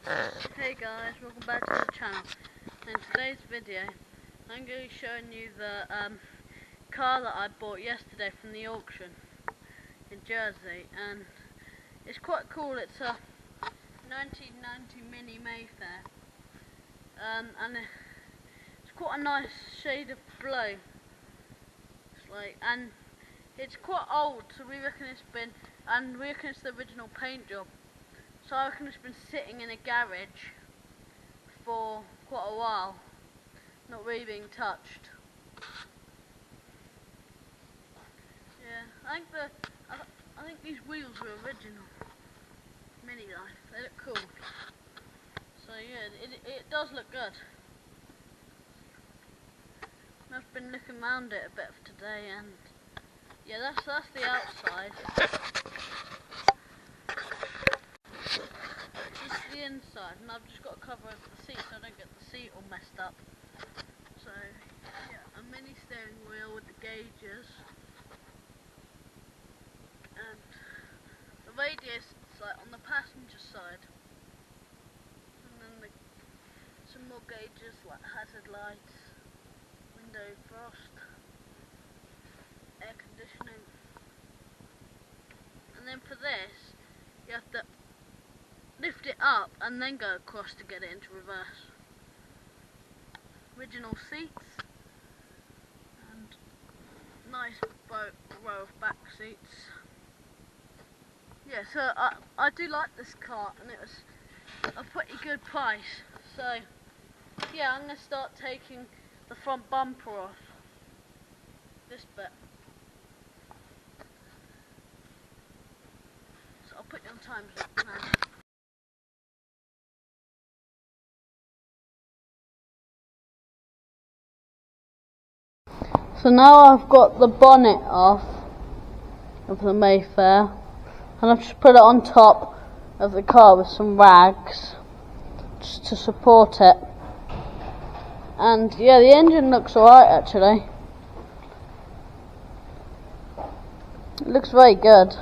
Hey guys, welcome back to the channel. In today's video, I'm going to be showing you the car that I bought yesterday from the auction in Jersey, and it's quite cool. It's a 1990 Mini-Mayfair, and it's quite a nice shade of blue. And it's quite old, so we reckon it's the original paint job. So I reckon it's been sitting in a garage for quite a while, not really being touched. Yeah, I think these wheels are original. Mini-Life, they look cool. So yeah, it does look good. I've been looking around it a bit today, and yeah, that's the outside. The inside, and I've just got to cover over the seat so I don't get the seat all messed up. So yeah, a mini steering wheel with the gauges, and the radius is like on the passenger side, and then some more gauges like hazard lights, window frost, air conditioning, and then for this you have to lift it up and then go across to get it into reverse. Original seats and nice row of back seats. Yeah, so I do like this car, and it was a pretty good price. So yeah, I'm going to start taking the front bumper off, this bit. So I'll put you on time now. So now I've got the bonnet off of the Mayfair, and I've just put it on top of the car with some rags just to support it. And yeah, the engine looks alright actually. It looks very good.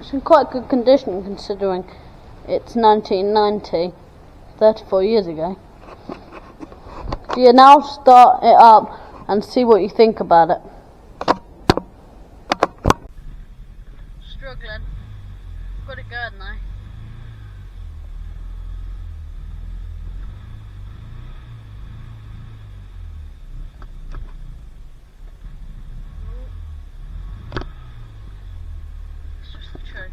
It's in quite good condition considering it's 1990, 34 years ago. Yeah, now start it up and see what you think about it. Struggling. Got it going now. It's just the choke.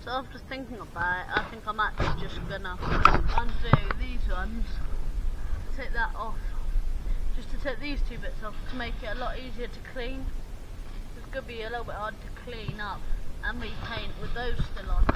So after thinking about it, I think I'm actually just gonna undo these ones, take that off, just to take these two bits off to make it a lot easier to clean. It's gonna be a little bit hard to clean up and repaint with those still on.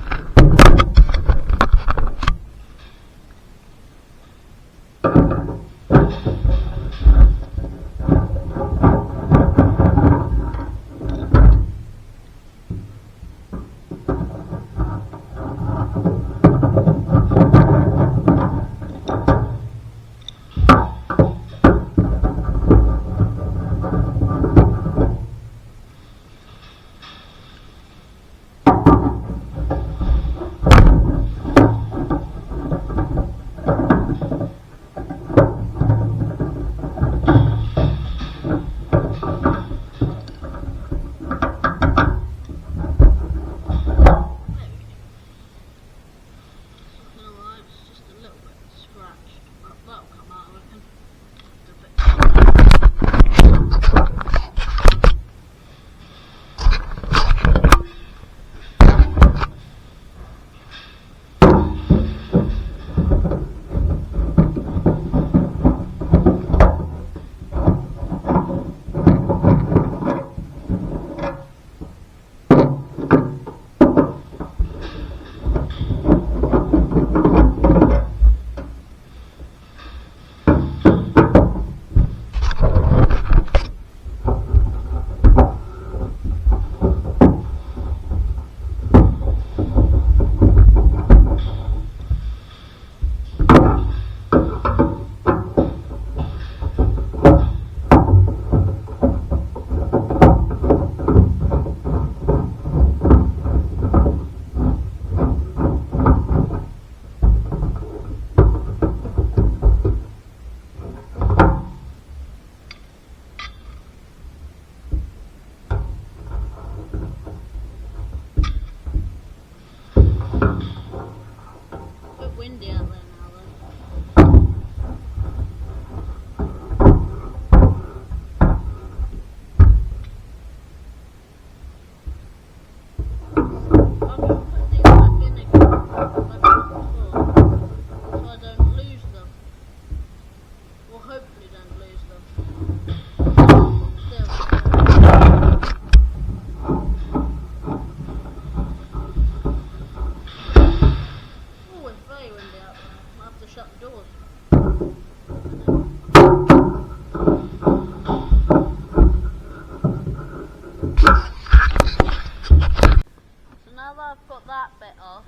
got that bit off,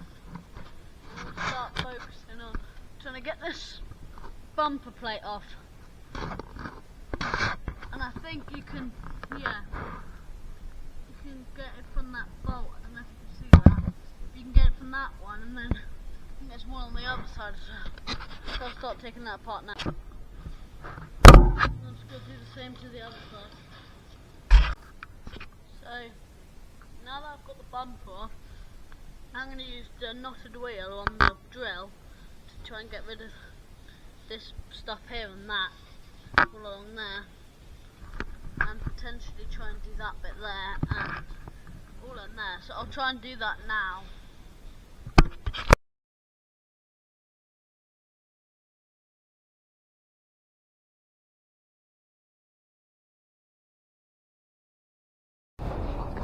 we'll start focusing on trying to get this bumper plate off. And I think you can, yeah, you can get it from that bolt. I don't know if you can see that. You can get it from that one, and then I think there's one on the other side as well. So I'll start taking that apart now. Let's go do the same to the other side. So now that I've got the bumper off, I'm going to use the knotted wheel on the drill to try and get rid of this stuff here and that all along there, and potentially try and do that bit there and all in there. So I'll try and do that now.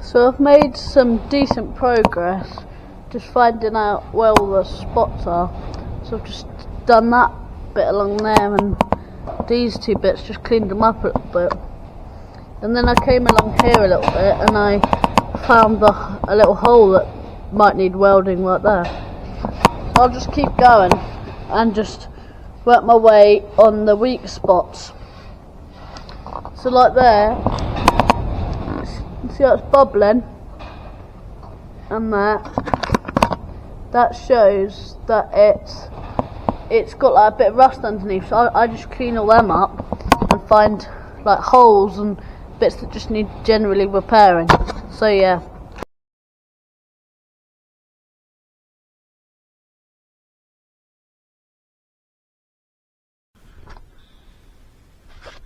So I've made some decent progress just finding out where all the spots are. So I've just done that bit along there, and these two bits, just cleaned them up a little bit. And then I came along here a little bit and I found a little hole that might need welding right there. So I'll just keep going and just work my way on the weak spots. So like there, see how it's bubbling, and that shows that it's got like a bit of rust underneath. So I just clean all them up and find like holes and bits that just need generally repairing. So yeah.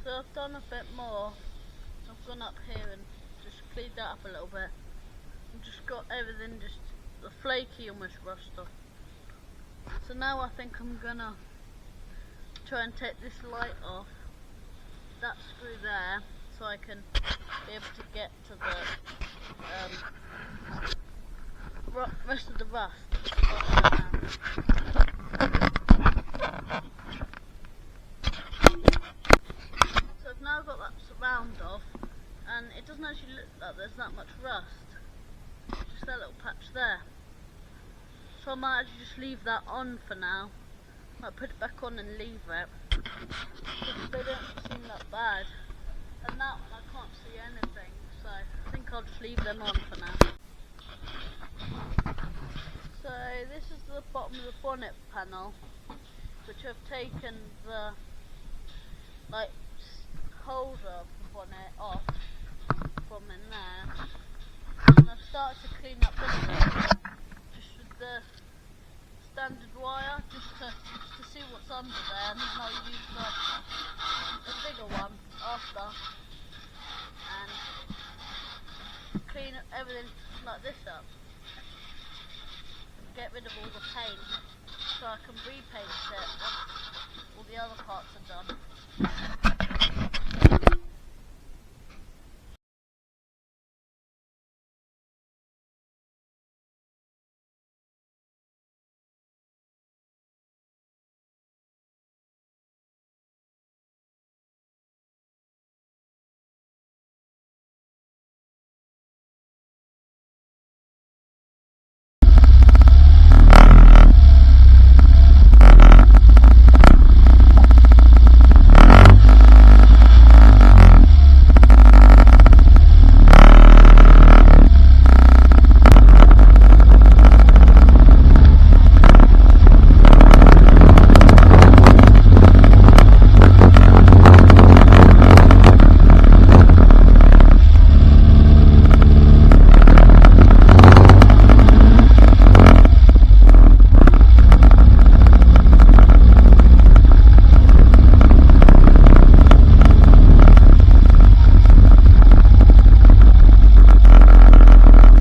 So I've done a bit more. I've gone up here and just cleaned that up a little bit. I've just got everything, just the flaky almost rust off. So now I think I'm gonna try and take this light off, that screw there, so I can be able to get to the rest of the rust. So I've now got that surround off, and it doesn't actually look like there's that much rust, just that little patch there. So I might actually just leave that on for now. Might put it back on and leave it, because they don't seem that bad. And that one I can't see anything, so I think I'll just leave them on for now. So this is the bottom of the bonnet panel, which I've taken the holder of the bonnet off from in there, and I've started to clean up this bit, just with the standard wire, just to see what's under there, and then I'll use the bigger one after and clean everything like this up, get rid of all the paint so I can repaint it once all the other parts are done.